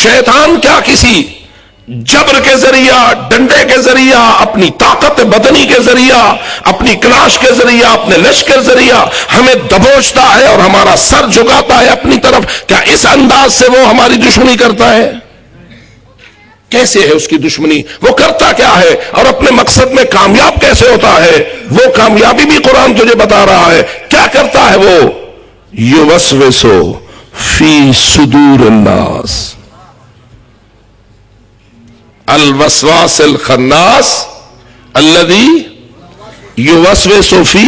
شیطان کیا کسی جبر کے ذریعہ، ڈنڈے کے ذریعہ، اپنی طاقت بدنی کے ذریعہ، اپنی کلاش کے ذریعہ، اپنے لش کے ذریعہ ہمیں دبوچتا ہے اور ہمارا سر جھکاتا ہے اپنی طرف؟ کیا اس انداز سے وہ ہماری دشمنی کرتا ہے؟ کیسے ہے اس کی دشمنی؟ وہ کرتا کیا ہے اور اپنے مقصد میں کامیاب کیسے ہوتا ہے؟ وہ کامیابی بھی قرآن تجھے بتا رہا ہے. کیا کرتا ہے وہ؟ یوسوسو فی صدور الناس، الوسواس الخناس الذی یوسوس فی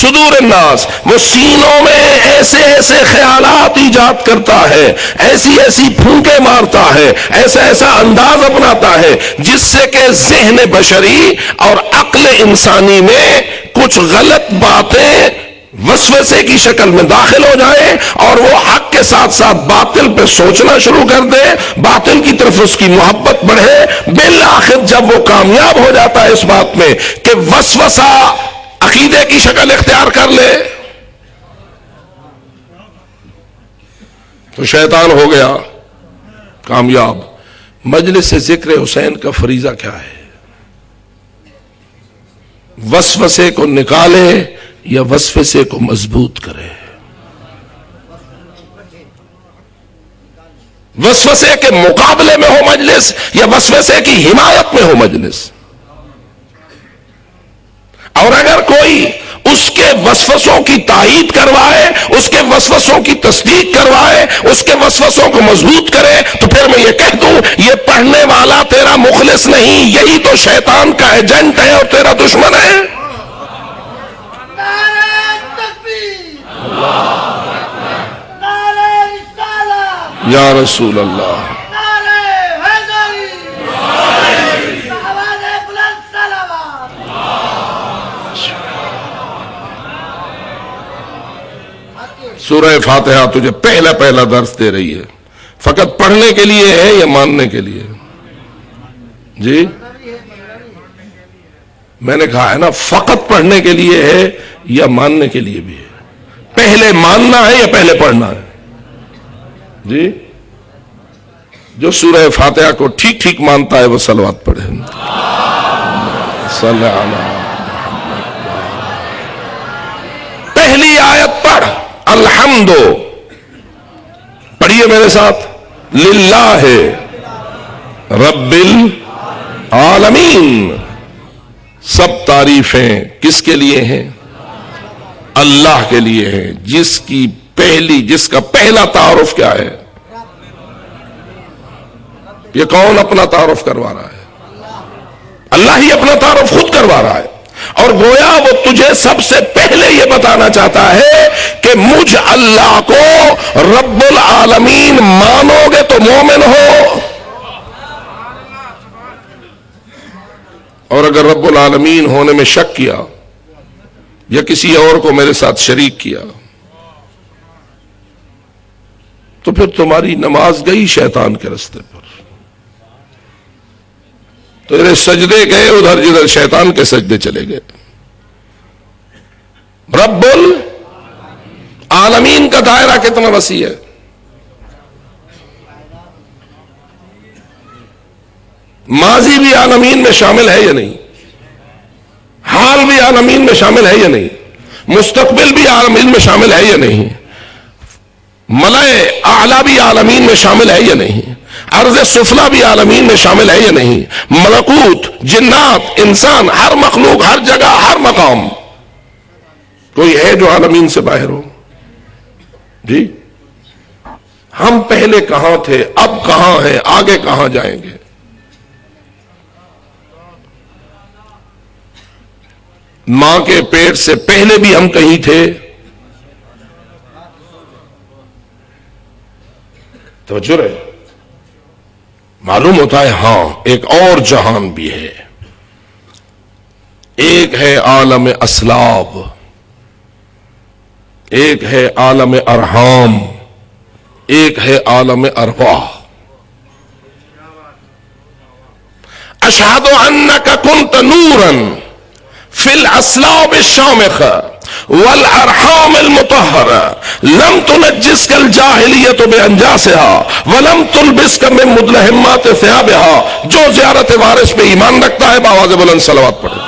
صدور الناس. وہ سینوں میں ایسے ایسے خیالات ایجاد کرتا ہے، ایسی ایسی پھونکے مارتا ہے، ایسا ایسا انداز اپناتا ہے جس سے کہ ذہن بشری اور عقل انسانی میں کچھ غلط باتیں وسوسے کی شکل میں داخل ہو جائیں اور وہ حق کے ساتھ ساتھ باطل پہ سوچنا شروع کر دے، باطل کی طرف اس کی محبت بڑھے. بالآخر جب وہ کامیاب ہو جاتا ہے اس بات میں کہ وسوسہ عقیدے کی شکل اختیار کر لے، تو شیطان ہو گیا کامیاب. مجلس ذکر حسین کا فریضہ کیا ہے؟ وسوسے کو نکالے یا وسوسے کو مضبوط کرے؟ وسوسے کے مقابلے میں ہو مجلس یا وسوسے کی حمایت میں ہو مجلس؟ اور اگر کوئی اس کے وسوسوں کی تائید کروائے، اس کے وسوسوں کی تصدیق کروائے، اس کے وسوسوں کو مضبوط کرے، تو پھر میں یہ کہہ دوں یہ پڑھنے والا تیرا مخلص نہیں، یہی تو شیطان کا ایجنٹ ہے اور تیرا دشمن ہے. یا رسول اللہ. سورہ فاتحہ تجھے پہلا درس دے رہی ہے، فقط پڑھنے کے لیے ہے یا ماننے کے لیے؟ جی میں نے کہا ہے نا، فقط پڑھنے کے لیے ہے یا ماننے کے لیے بھی ہے؟ پہلے ماننا ہے یا پہلے پڑھنا ہے؟ جی جو سورہ فاتحہ کو ٹھیک ٹھیک مانتا ہے وہ صلوات پڑھے. صلی اللہ علیہ وسلم. پہلی آیت پڑھ، الحمد، پڑھیے میرے ساتھ، للہ رب العالمین. سب تعریفیں کس کے لیے ہیں؟ اللہ کے لیے ہیں، جس کا پہلا تعارف کیا ہے؟ یہ کون اپنا تعارف کروا رہا ہے؟ اللہ ہی اپنا تعارف خود کروا رہا ہے. اور گویا وہ تجھے سب سے پہلے یہ بتانا چاہتا ہے کہ مجھ اللہ کو رب العالمین مانو گے تو مومن ہو، اور اگر رب العالمین ہونے میں شک کیا یا کسی اور کو میرے ساتھ شریک کیا تو پھر تمہاری نماز گئی شیطان کے رستے پر. تو ادھر سجدے گئے، ادھر جدھر شیطان کے سجدے چلے گئے. رب العالمین کا دائرہ کتنا وسیع ہے. ماضی بھی عالمین میں شامل ہے یا نہیں؟ حال بھی عالمین میں شامل ہے یا نہیں؟ مستقبل بھی عالمین میں شامل ہے یا نہیں؟ ملائے اعلیٰ بھی عالمین میں شامل ہے یا نہیں؟ عرض سفلا بھی عالمین میں شامل ہے یا نہیں؟ ملکوت، جنات، انسان، ہر مخلوق، ہر جگہ، ہر مقام، کوئی ہے جو عالمین سے باہر ہو؟ جی ہم پہلے کہاں تھے، اب کہاں ہیں، آگے کہاں جائیں گے؟ ماں کے پیٹ سے پہلے بھی ہم کہیں تھے؟ توجہ رہے، معلوم ہوتا ہے ہاں ایک اور جہان بھی ہے. ایک ہے عالم اسلاب، ایک ہے عالم ارحام، ایک ہے عالم ارواح. اشہد انک کنت نورا فی الاسلاب الشامخ والارحام المطہرہ لم تنجسک الجاہلیۃ بانجاسها ولم تلبسک من مدلہمات ثیابها. جو زیارت وارث پہ ایمان رکھتا ہے بآواز بلند صلوات پڑھے.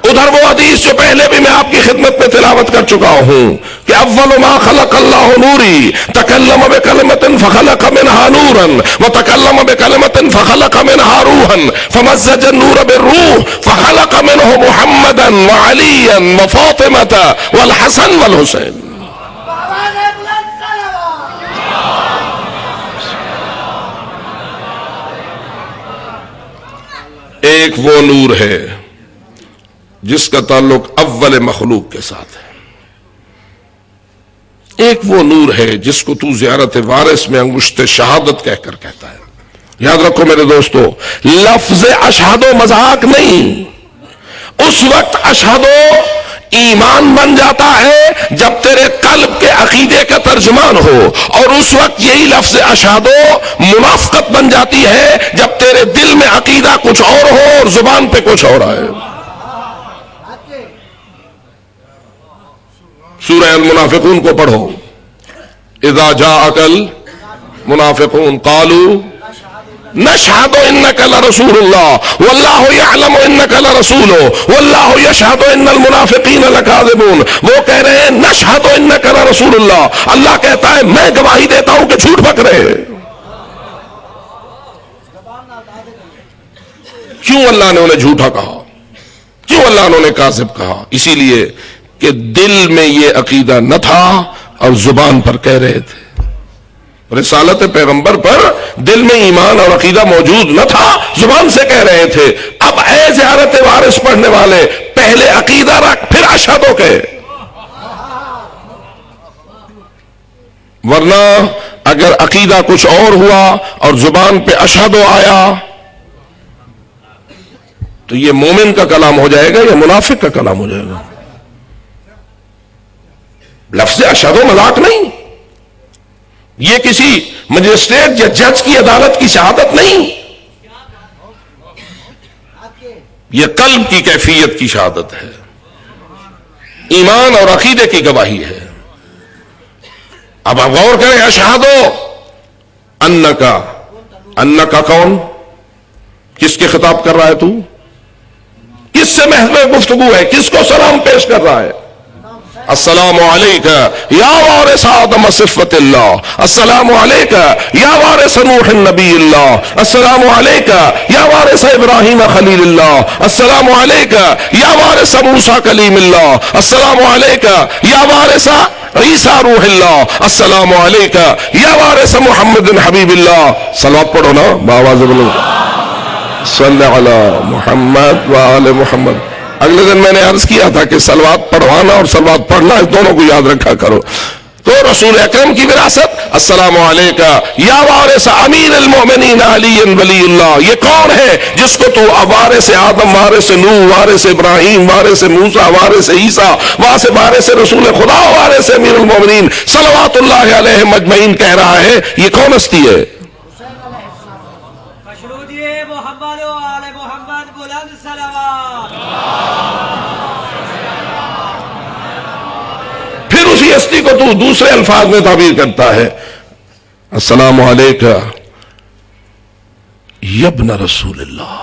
ادھر وہ حدیث جو پہلے بھی میں آپ کی خدمت میں تلاوت کر چکا ہوں کہ اول ما خلق اللہ نوری تکلم بکلمۃ فخلق منها نورا وتکلم بکلمۃ فخلق منها روحا فمزج النور بالروح فخلق منه محمدا وعليا وفاطمة والحسن والحسين. ایک وہ نور ہے جس کا تعلق اول مخلوق کے ساتھ ہے. ایک وہ نور ہے جس کو تو زیارت وارث میں انگشت شہادت کہہ کر کہتا ہے. یاد رکھو میرے دوستو، لفظ اشہدو مذاق نہیں. اس وقت اشہدو ایمان بن جاتا ہے جب تیرے قلب کے عقیدے کا ترجمان ہو، اور اس وقت یہی لفظ اشہدو منافقت بن جاتی ہے جب تیرے دل میں عقیدہ کچھ اور ہو اور زبان پہ کچھ اور آئے. سورہ المنافقون کو پڑھو. اذا جاءک المنافقون قالوا نشهد انك لرسول الله والله يعلم انك لرسوله والله يشهد ان المنافقين لكاذبون. وہ کہہ رہے ہیں نشهد انك لرسول الله، اللہ کہتا ہے میں گواہی دیتا ہوں کہ جھوٹ بک رہے ہیں. کیوں اللہ نے انہیں جھوٹا کہا؟ کیوں اللہ نے انہیں کاذب کہا؟ اسی لیے کہ دل میں یہ عقیدہ نہ تھا اور زبان پر کہہ رہے تھے. رسالت پیغمبر پر دل میں ایمان اور عقیدہ موجود نہ تھا، زبان سے کہہ رہے تھے. اب اے زیارت وارث پڑھنے والے، پہلے عقیدہ رکھ پھر اشہدو کہے. ورنہ اگر عقیدہ کچھ اور ہوا اور زبان پہ اشہدو آیا تو یہ مومن کا کلام ہو جائے گا یا منافق کا کلام ہو جائے گا. لفظ اشہدو مذاق نہیں. یہ کسی مجسٹریٹ یا جج کی عدالت کی شہادت نہیں، یہ قلب کی کیفیت کی شہادت ہے، ایمان اور عقیدے کی گواہی ہے. اب آپ غور کریں، اشہدو انکا، انکا کون؟ کس کے خطاب کر رہا ہے تو؟ کس سے محض گفتگو ہے؟ کس کو سلام پیش کر رہا ہے؟ السلام علیکہ یا وارث آدم صفت اللہ، السلام علیکہ یا وارث نوح النبی اللہ، السلام علیکہ یا وارث ابراہیم خلیل اللہ، السلام علیکہ یا وارث موسیٰ کلیم اللہ، السلام علیکہ یا وارث عیسیٰ روح اللہ، السلام علیکہ یا وارث محمد حبیب اللہ. صلوات پڑھو نا بآواز بلند، صلی علی محمد وآل محمد. اگلے دن میں نے عرض کیا تھا کہ صلوات پڑھوانا اور صلوات پڑھنا اس دونوں کو یاد رکھا کرو. تو رسول اکرم کی وراثت، السلام علیکہ یا وارث امیر المؤمنین علی ولی اللہ. یہ کون ہے جس کو تو وارث آدم، وارث نوح، وارث ابراہیم، وارث موسیٰ، وارث عیسیٰ، وارث رسول خدا، وارث امیر المؤمنین صلوات اللہ علیہ اجمعین کہہ رہا ہے؟ یہ کون ہستی ہے؟ پھر اسی ہستی کو تو دوسرے الفاظ میں تعبیر کرتا ہے، السلام علیکہ یا ابن رسول اللہ،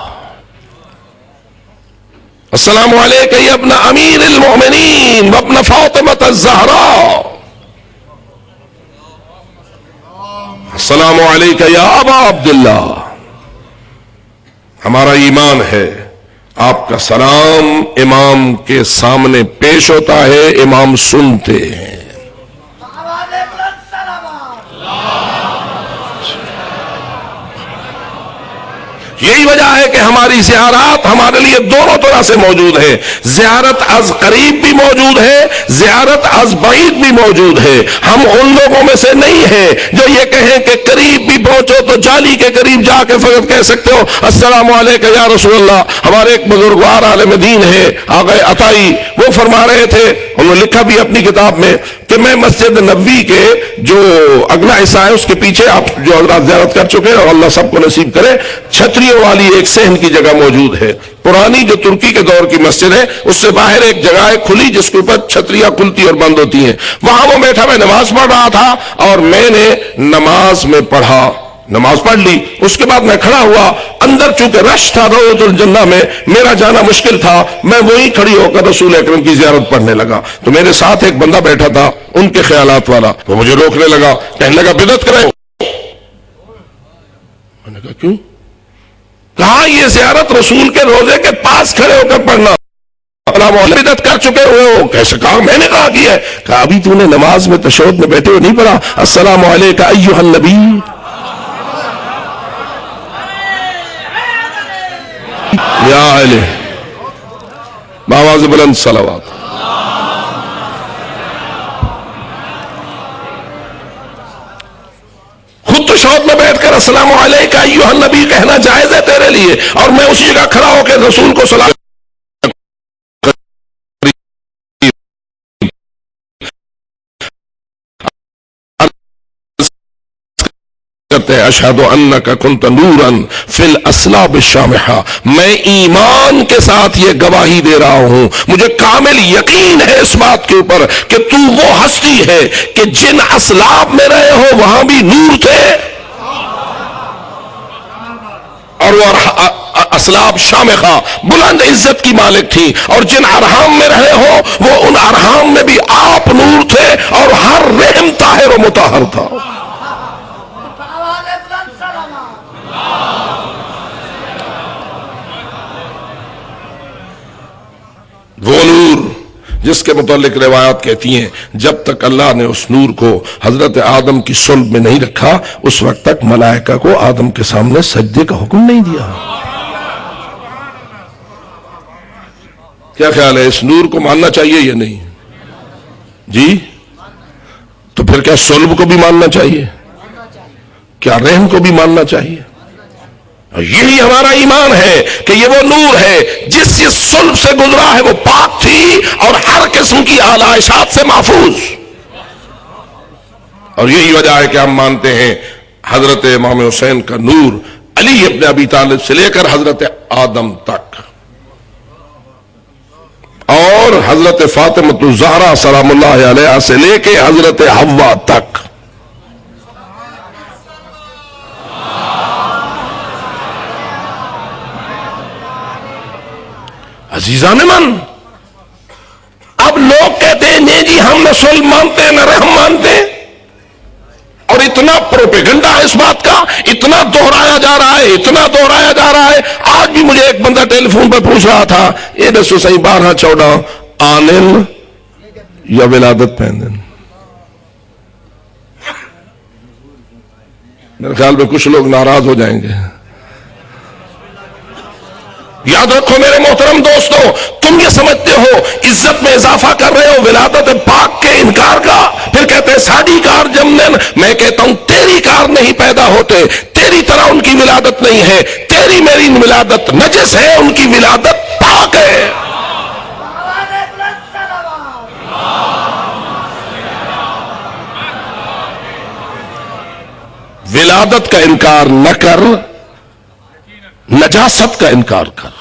السلام علیکہ یا ابن امیر المؤمنین وابن فاطمہ الزہراء، السلام علیکہ یا ابا عبداللہ. ہمارا ایمان ہے آپ کا سلام امام کے سامنے پیش ہوتا ہے، امام سنتے ہیں. یہی وجہ ہے کہ ہماری زیارات ہمارے لیے دونوں طرح سے موجود ہے. زیارت از قریب بھی موجود ہے، زیارت از بعید بھی موجود ہے. ہم ان لوگوں میں سے نہیں ہیں جو یہ کہیں کہ قریب بھی پہنچو تو جالی کے قریب جا کے فقط کہہ سکتے ہو السلام علیکم یا رسول اللہ. ہمارے ایک بزرگوار عالم دین ہے آقا عطائی، وہ وہ فرما رہے تھے, انہوں نے لکھا بھی اپنی کتاب میں کہ میں مسجد نبوی کے جو اگلا حصہ ہے اس کے پیچھے آپ جو حضرات زیارت کر چکے ہیں اور اللہ سب کو نصیب کرے, چھتریوں والی ایک صحن کی جگہ موجود ہے. پرانی جو ترکی کے دور کی مسجد ہے اس سے باہر ایک جگہ ہے کھلی جس کے اوپر چھتریاں کھلتی اور بند ہوتی ہیں. وہاں وہ بیٹھا, میں نماز پڑھ رہا تھا اور میں نے نماز میں پڑھا, نماز پڑھ لی. اس کے بعد میں کھڑا ہوا, اندر چونکہ رش تھا روضۃ الجنہ میں, میرا جانا مشکل تھا, میں وہیں کھڑی ہو کر رسول اکرم کی زیارت پڑھنے لگا. تو میرے ساتھ ایک بندہ بیٹھا تھا ان کے خیالات والا, وہ مجھے روکنے لگا, کہنے لگا بدعت کرے. میں نے کہا کیوں؟ کہا یہ زیارت رسول کے روزے کے پاس کھڑے ہو کر پڑھنا, بدعت کر چکے ہو. کیسے کہا؟ میں نے کہا کیا ہے. کہا ابھی تو نے نماز میں تشہد میں بیٹھے ہو نہیں پڑھا السلام علیک ایھا النبی. یا اہل بآواز بلند صلوات. خود تشہد میں بیٹھ کر السلام علیکم ایھا النبی کہنا جائز ہے تیرے لیے, اور میں اسی جگہ کھڑا ہو کے رسول کو سلام اشہد انک کنت نورا فی الاسلاب الشامحہ. میں ایمان کے ساتھ یہ گواہی دے رہا ہوں, مجھے کامل یقین ہے اس بات کے اوپر کہ تو وہ ہستی ہے کہ جن اسلاب میں رہے ہو وہاں بھی نور تھے, اور وہ اسلاب شامخہ بلند عزت کی مالک تھی, اور جن ارحام میں رہے ہو وہ ان ارحام میں بھی آپ نور تھے, اور ہر رحم طاہر و مطہر تھا. وہ نور جس کے متعلق روایات کہتی ہیں جب تک اللہ نے اس نور کو حضرت آدم کی صلب میں نہیں رکھا اس وقت تک ملائکہ کو آدم کے سامنے سجدے کا حکم نہیں دیا. کیا خیال ہے, اس نور کو ماننا چاہیے یا نہیں جی؟ تو پھر کیا صلب کو بھی ماننا چاہیے؟ کیا رحم کو بھی ماننا چاہیے؟ یہی ہمارا ایمان ہے کہ یہ وہ نور ہے جس صلب سے گزرا ہے وہ پاک تھی اور ہر قسم کی آلائشات سے محفوظ. اور یہی وجہ ہے کہ ہم مانتے ہیں حضرت امام حسین کا نور علی ابن ابی طالب سے لے کر حضرت آدم تک, اور حضرت فاطمہ الزہرا سلام اللہ علیہا سے لے کے حضرت حوا تک. عزیزان من, اب لوگ کہتے ہیں نہیں جی ہم نہ صلب مانتے ہیں نہ رحم مانتے ہیں, اور اتنا پروپیگنڈا ہے اس بات کا, اتنا دہرایا جا رہا ہے, اتنا دہرایا جا رہا ہے. آج بھی مجھے ایک بندہ ٹیلی فون پر پوچھ رہا تھا یہ دسو صحیح 12/14 آنن یا ولادت پہندن. میرے خیال میں کچھ لوگ ناراض ہو جائیں گے. یاد رکھو میرے محترم دوستو, تم یہ سمجھتے ہو عزت میں اضافہ کر رہے ہو ولادت پاک کے انکار کا, پھر کہتے ہیں ساڈی کار جمنن. میں کہتا ہوں تیری کار نہیں پیدا ہوتے, تیری طرح ان کی ولادت نہیں ہے, تیری میری ولادت نجس ہے, ان کی ولادت پاک ہے. ولادت کا انکار نہ کر, نجاست کا انکار کر.